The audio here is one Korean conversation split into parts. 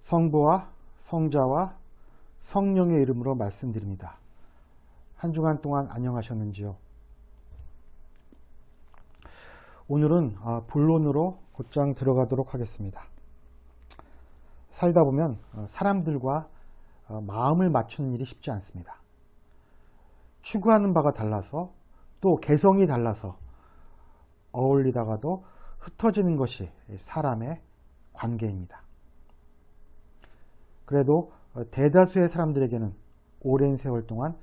성부와 성자와 성령의 이름으로 말씀드립니다. 한 주간 동안 안녕하셨는지요? 오늘은 본론으로 곧장 들어가도록 하겠습니다. 살다 보면 사람들과 마음을 맞추는 일이 쉽지 않습니다. 추구하는 바가 달라서 또 개성이 달라서 어울리다가도 흩어지는 것이 사람의 관계입니다. 그래도 대다수의 사람들에게는 오랜 세월 동안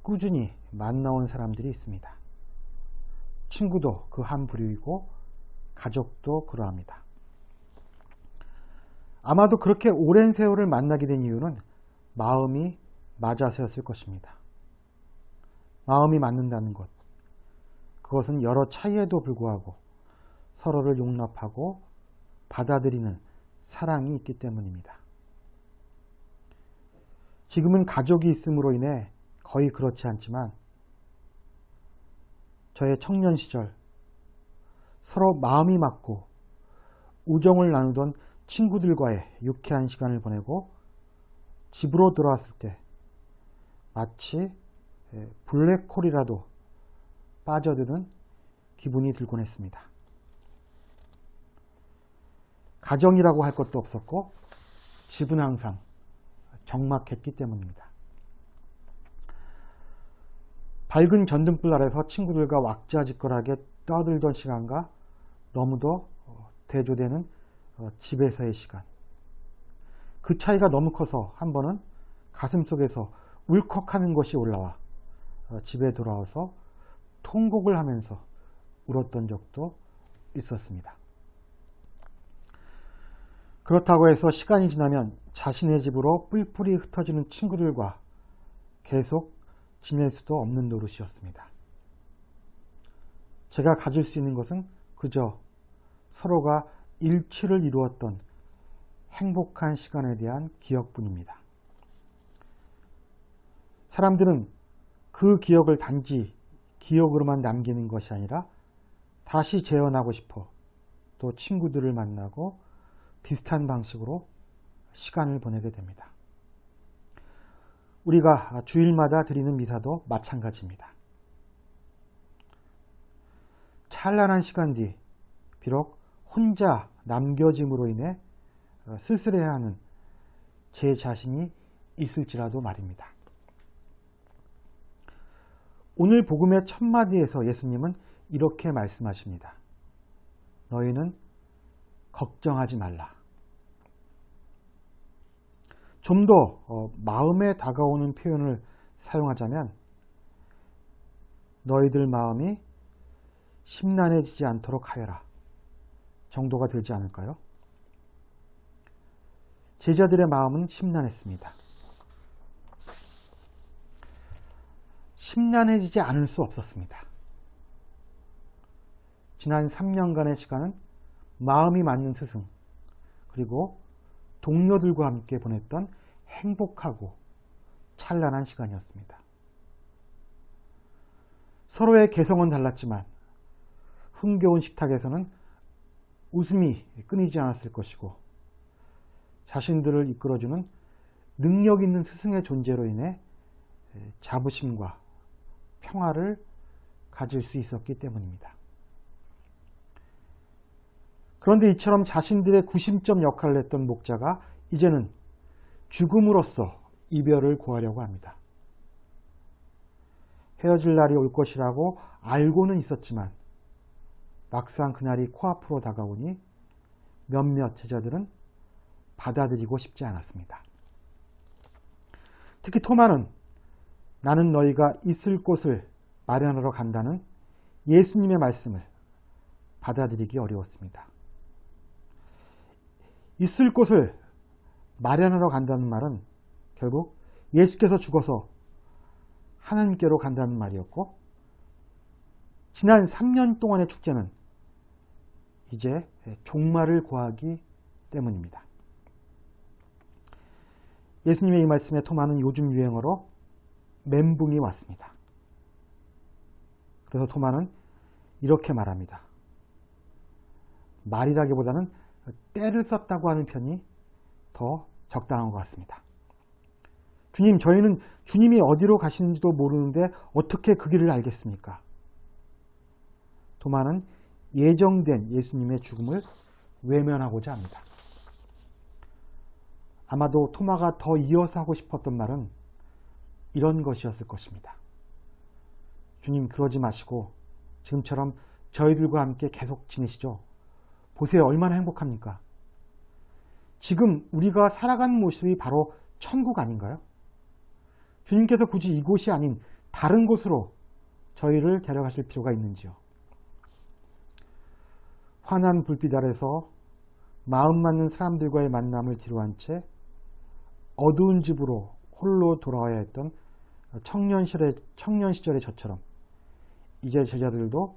꾸준히 만나온 사람들이 있습니다. 친구도 그 한 부류이고 가족도 그러합니다. 아마도 그렇게 오랜 세월을 만나게 된 이유는 마음이 맞아서였을 것입니다. 마음이 맞는다는 것, 그것은 여러 차이에도 불구하고 서로를 용납하고 받아들이는 사랑이 있기 때문입니다. 지금은 가족이 있음으로 인해 거의 그렇지 않지만 저의 청년 시절 서로 마음이 맞고 우정을 나누던 친구들과의 유쾌한 시간을 보내고 집으로 돌아왔을 때 마치 블랙홀이라도 빠져드는 기분이 들곤 했습니다. 가정이라고 할 것도 없었고 집은 항상 적막했기 때문입니다. 밝은 전등불 아래서 친구들과 왁자지껄하게 떠들던 시간과 너무도 대조되는 집에서의 시간. 그 차이가 너무 커서 한 번은 가슴속에서 울컥하는 것이 올라와 집에 돌아와서 통곡을 하면서 울었던 적도 있었습니다. 그렇다고 해서 시간이 지나면 자신의 집으로 뿔뿔이 흩어지는 친구들과 계속 지낼 수도 없는 노릇이었습니다. 제가 가질 수 있는 것은 그저 서로가 일치를 이루었던 행복한 시간에 대한 기억뿐입니다. 사람들은 그 기억을 단지 기억으로만 남기는 것이 아니라 다시 재현하고 싶어 또 친구들을 만나고 비슷한 방식으로 시간을 보내게 됩니다. 우리가 주일마다 드리는 미사도 마찬가지입니다. 찬란한 시간 뒤 비록 혼자 남겨짐으로 인해 쓸쓸해하는 제 자신이 있을지라도 말입니다. 오늘 복음의 첫 마디에서 예수님은 이렇게 말씀하십니다. 너희는 걱정하지 말라. 좀 더 마음에 다가오는 표현을 사용하자면 너희들 마음이 심란해지지 않도록 하여라 정도가 되지 않을까요? 제자들의 마음은 심란했습니다. 심란해지지 않을 수 없었습니다. 지난 3년간의 시간은 마음이 맞는 스승 그리고 동료들과 함께 보냈던 행복하고 찬란한 시간이었습니다. 서로의 개성은 달랐지만 흥겨운 식탁에서는 웃음이 끊이지 않았을 것이고 자신들을 이끌어주는 능력 있는 스승의 존재로 인해 자부심과 평화를 가질 수 있었기 때문입니다. 그런데 이처럼 자신들의 구심점 역할을 했던 목자가 이제는 죽음으로써 이별을 고하려고 합니다. 헤어질 날이 올 것이라고 알고는 있었지만 막상 그날이 코앞으로 다가오니 몇몇 제자들은 받아들이고 싶지 않았습니다. 특히 토마는 나는 너희가 있을 곳을 마련하러 간다는 예수님의 말씀을 받아들이기 어려웠습니다. 있을 곳을 마련하러 간다는 말은 결국 예수께서 죽어서 하나님께로 간다는 말이었고 지난 3년 동안의 축제는 이제 종말을 고하기 때문입니다. 예수님의 이 말씀에 토마는 요즘 유행어로 멘붕이 왔습니다. 그래서 토마는 이렇게 말합니다. 말이라기보다는 때를 썼다고 하는 편이 더 적당한 것 같습니다. 주님, 저희는 주님이 어디로 가시는지도 모르는데 어떻게 그 길을 알겠습니까? 도마는 예정된 예수님의 죽음을 외면하고자 합니다. 아마도 토마가 더 이어서 하고 싶었던 말은 이런 것이었을 것입니다. 주님, 그러지 마시고 지금처럼 저희들과 함께 계속 지내시죠. 보세요, 얼마나 행복합니까? 지금 우리가 살아가는 모습이 바로 천국 아닌가요? 주님께서 굳이 이곳이 아닌 다른 곳으로 저희를 데려가실 필요가 있는지요? 환한 불빛 아래서 마음 맞는 사람들과의 만남을 뒤로한 채 어두운 집으로 홀로 돌아와야 했던 청년 시절의 저처럼 이제 제자들도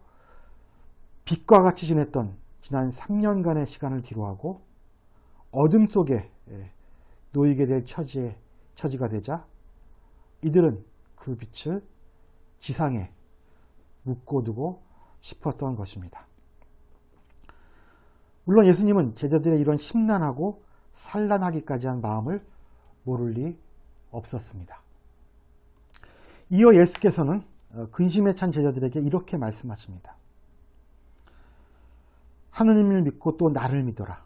빛과 같이 지냈던 지난 3년간의 시간을 뒤로하고 어둠 속에 놓이게 될 처지가 되자 이들은 그 빛을 지상에 묶어두고 싶었던 것입니다. 물론 예수님은 제자들의 이런 심란하고 산란하기까지 한 마음을 모를 리 없었습니다. 이어 예수께서는 근심에 찬 제자들에게 이렇게 말씀하십니다. 하느님을 믿고 또 나를 믿어라.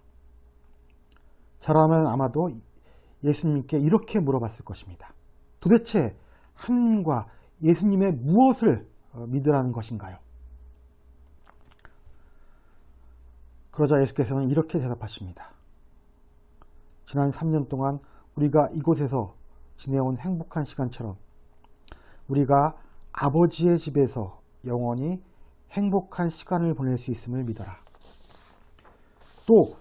저라면 아마도 예수님께 이렇게 물어봤을 것입니다. 도대체 하느님과 예수님의 무엇을 믿으라는 것인가요? 그러자 예수께서는 이렇게 대답하십니다. 지난 3년 동안 우리가 이곳에서 지내온 행복한 시간처럼 우리가 아버지의 집에서 영원히 행복한 시간을 보낼 수 있음을 믿어라. 또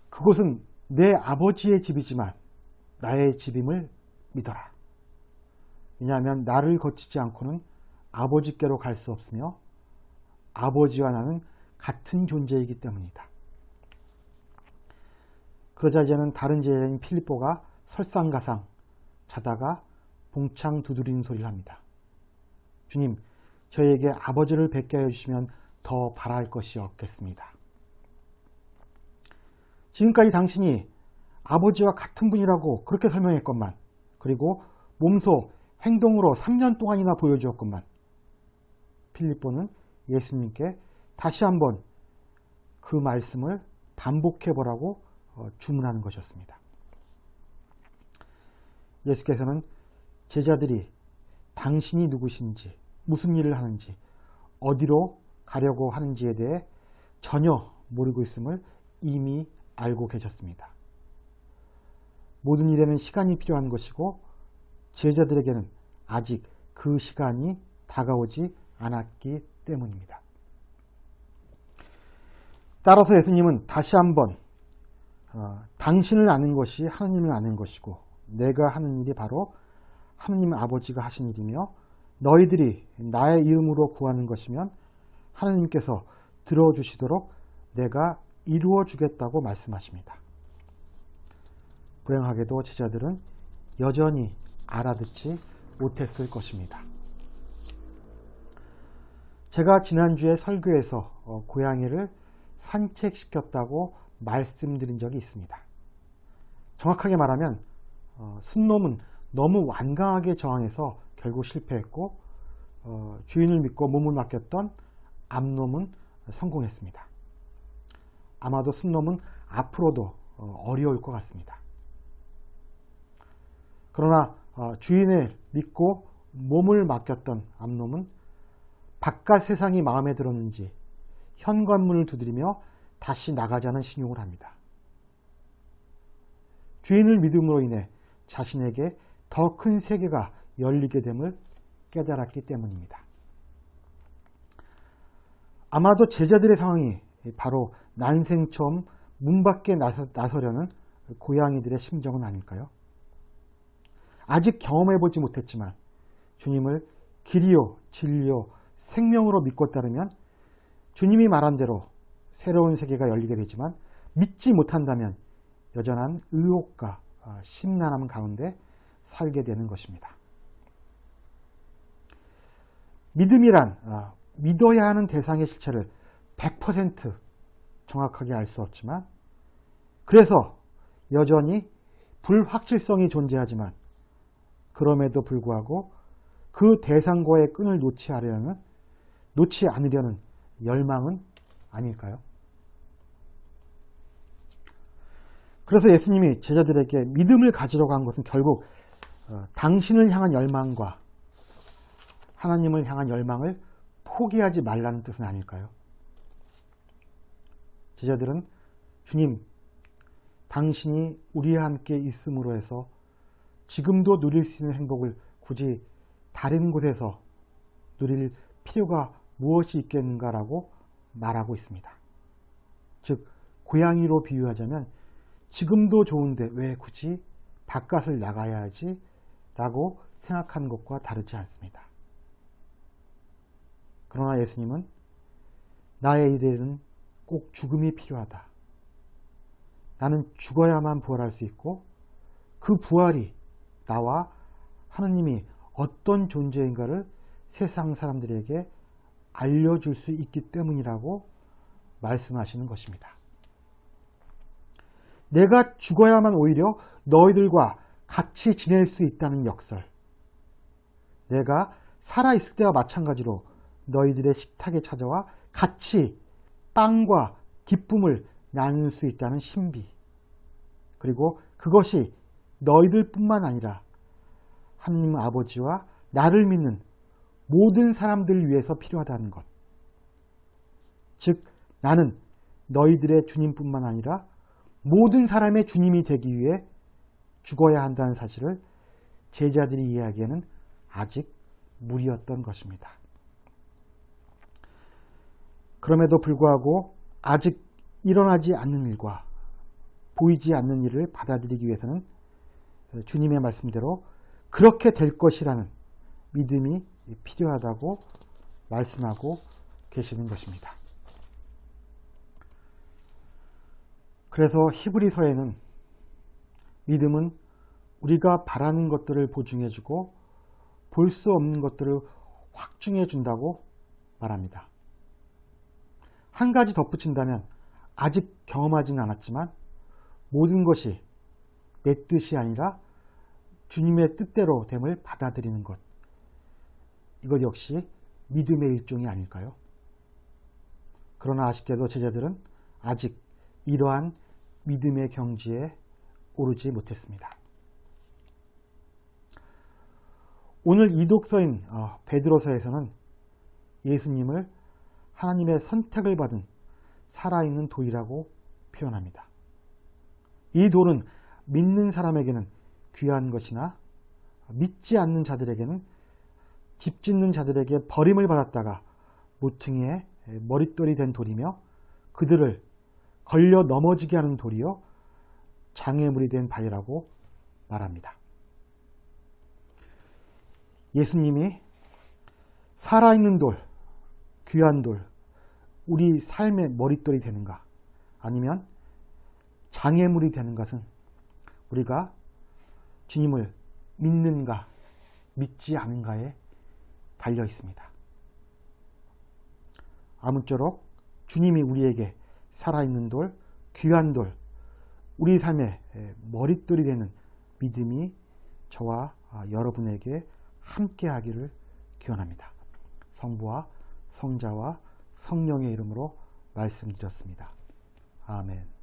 그곳은 내 아버지의 집이지만 나의 집임을 믿어라. 왜냐하면 나를 거치지 않고는 아버지께로 갈 수 없으며 아버지와 나는 같은 존재이기 때문이다. 그러자 이제는 다른 제자인 필립보가 설상가상 자다가 봉창 두드리는 소리를 합니다. 주님, 저희에게 아버지를 뵙게 해주시면 더 바랄 것이 없겠습니다. 지금까지 당신이 아버지와 같은 분이라고 그렇게 설명했건만, 그리고 몸소 행동으로 3년 동안이나 보여주었건만, 필립보는 예수님께 다시 한번 그 말씀을 반복해보라고 주문하는 것이었습니다. 예수께서는 제자들이 당신이 누구신지, 무슨 일을 하는지, 어디로 가려고 하는지에 대해 전혀 모르고 있음을 이미 알고 계셨습니다. 모든 일에는 시간이 필요한 것이고 제자들에게는 아직 그 시간이 다가오지 않았기 때문입니다. 따라서 예수님은 다시 한번 당신을 아는 것이 하느님을 아는 것이고 내가 하는 일이 바로 하느님 아버지가 하신 일이며 너희들이 나의 이름으로 구하는 것이면 하느님께서 들어주시도록 내가 이루어 주겠다고 말씀하십니다. 불행하게도 제자들은 여전히 알아듣지 못했을 것입니다. 제가 지난주에 설교에서 고양이를 산책시켰다고 말씀드린 적이 있습니다. 정확하게 말하면 순놈은 너무 완강하게 저항해서 결국 실패했고 주인을 믿고 몸을 맡겼던 암놈은 성공했습니다. 아마도 순놈은 앞으로도 어려울 것 같습니다. 그러나 주인을 믿고 몸을 맡겼던 암놈은 바깥 세상이 마음에 들었는지 현관문을 두드리며 다시 나가자는 신용을 합니다. 주인을 믿음으로 인해 자신에게 더 큰 세계가 열리게 됨을 깨달았기 때문입니다. 아마도 제자들의 상황이 바로 난생 처음 문 밖에 나서려는 고양이들의 심정은 아닐까요? 아직 경험해보지 못했지만 주님을 길이요, 진리요, 생명으로 믿고 따르면 주님이 말한 대로 새로운 세계가 열리게 되지만 믿지 못한다면 여전한 의혹과 심란함 가운데 살게 되는 것입니다. 믿음이란 믿어야 하는 대상의 실체를 100% 정확하게 알 수 없지만 그래서 여전히 불확실성이 존재하지만 그럼에도 불구하고 그 대상과의 끈을 놓지 않으려는 열망은 아닐까요? 그래서 예수님이 제자들에게 믿음을 가지려고 한 것은 결국 당신을 향한 열망과 하나님을 향한 열망을 포기하지 말라는 뜻은 아닐까요? 제자들은 주님, 당신이 우리와 함께 있음으로 해서 지금도 누릴 수 있는 행복을 굳이 다른 곳에서 누릴 필요가 무엇이 있겠는가라고 말하고 있습니다. 즉, 고양이로 비유하자면 지금도 좋은데 왜 굳이 바깥을 나가야 하지? 라고 생각하는 것과 다르지 않습니다. 그러나 예수님은 나의 일에는 꼭 죽음이 필요하다. 나는 죽어야만 부활할 수 있고 그 부활이 나와 하느님이 어떤 존재인가를 세상 사람들에게 알려줄 수 있기 때문이라고 말씀하시는 것입니다. 내가 죽어야만 오히려 너희들과 같이 지낼 수 있다는 역설. 내가 살아있을 때와 마찬가지로 너희들의 식탁에 찾아와 같이 빵과 기쁨을 나눌 수 있다는 신비. 그리고 그것이 너희들뿐만 아니라 하느님 아버지와 나를 믿는 모든 사람들을 위해서 필요하다는 것. 즉, 나는 너희들의 주님뿐만 아니라 모든 사람의 주님이 되기 위해 죽어야 한다는 사실을 제자들이 이해하기에는 아직 무리였던 것입니다. 그럼에도 불구하고 아직 일어나지 않는 일과 보이지 않는 일을 받아들이기 위해서는 주님의 말씀대로 그렇게 될 것이라는 믿음이 필요하다고 말씀하고 계시는 것입니다. 그래서 히브리서에는 믿음은 우리가 바라는 것들을 보증해주고 볼 수 없는 것들을 확증해준다고 말합니다. 한 가지 덧붙인다면 아직 경험하지는 않았지만 모든 것이 내 뜻이 아니라 주님의 뜻대로 됨을 받아들이는 것. 이것 역시 믿음의 일종이 아닐까요? 그러나 아쉽게도 제자들은 아직 이러한 믿음의 경지에 오르지 못했습니다. 오늘 이 독서인 베드로서에서는 예수님을 하나님의 선택을 받은 살아있는 돌이라고 표현합니다. 이 돌은 믿는 사람에게는 귀한 것이나 믿지 않는 자들에게는 집 짓는 자들에게 버림을 받았다가 모퉁이에 머릿돌이 된 돌이며 그들을 걸려 넘어지게 하는 돌이요 장애물이 된 바위라고 말합니다. 예수님이 살아있는 돌, 귀한 돌, 우리 삶의 머릿돌이 되는가 아니면 장애물이 되는 것은 우리가 주님을 믿는가 믿지 않은가에 달려 있습니다. 아무쪼록 주님이 우리에게 살아있는 돌, 귀한 돌, 우리 삶의 머릿돌이 되는 믿음이 저와 여러분에게 함께 하기를 기원합니다. 성부와 성자와 성령의 이름으로 말씀드렸습니다. 아멘.